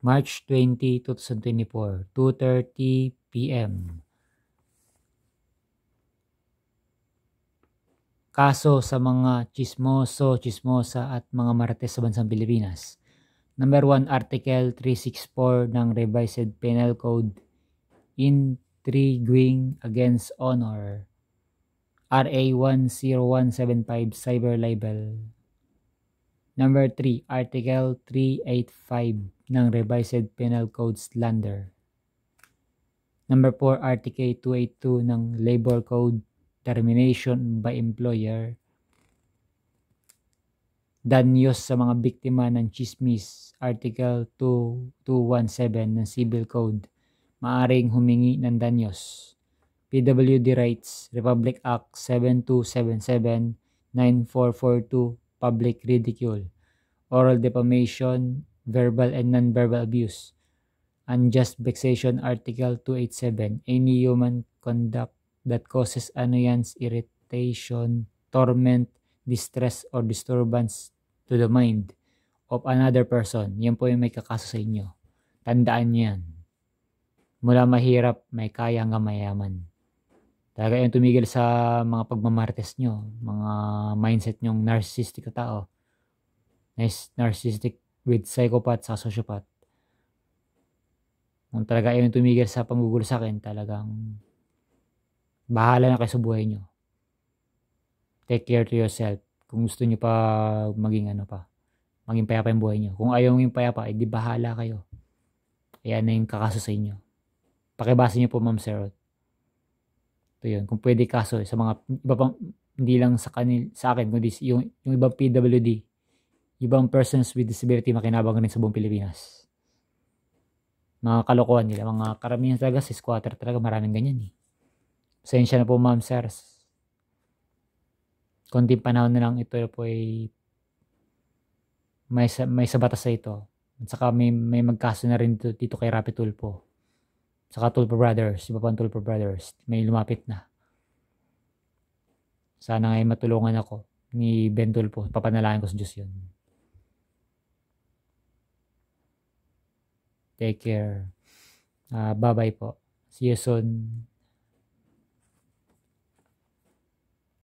March 20, 2024, 2:30 p.m. Kaso sa mga chismoso, chismosa at mga marites sa bansang Pilipinas. Number 1, Article 364 ng Revised Penal Code, Intriguing Against Honor. RA 10175, Cyber Libel. Number 3, Article 385 ng Revised Penal Code, Slander. Number 4, Article 282 ng Labor Code, Termination by Employer. Danyos sa mga biktima ng chismis, Article 2217 ng Civil Code, maaring humingi ng danyos. PWD Rights, Republic Act 7277, 9442, Public Ridicule, Oral Defamation, Verbal and Non-Verbal Abuse. Unjust Vexation, Article 287, any human conduct that causes annoyance, irritation, torment, distress, or disturbance to the mind of another person. Yan po yung may kakaso sa inyo. Tandaan nyo yan. Mula mahirap, may kaya hanggang mayaman. Talaga yung tumigil sa mga pagmamartes nyo, mga mindset nyong narcissistic na tao. Narcissistic with psychopath sa sociopath. Kung talaga yung tumigil sa panggugulo sa akin, talagang bahala na kayo sa buhay nyo. Take care to yourself. Kung gusto nyo pa maging maging payapa yung buhay nyo. Kung ayaw yung payapa, edi bahala kayo. Ayan na yung kakaso sa inyo. Pakibasa nyo po, Ma'am Sir. Ito yun. Kung pwede kaso sa mga iba pang, hindi lang sa akin, kundi yung ibang PWD, ibang persons with disability makinabang rin sa buong Pilipinas. Mga kalokohan nila, mga karamihan talaga sa squatter talaga, maraming ganyan eh. Pasensya na po, Ma'am Sir. Konting panahon na lang ito po ay may sa batas sa ito. At saka may magkaso na rin dito kay Rapi Tulfo. Saka Tulfo Brothers, iba pang Tulfo Brothers, may lumapit na. Sana ngay matulungan ako ni Ben Tulfo. Papanalangin ko sa Diyos yun. Take care. Bye-bye po. See you soon.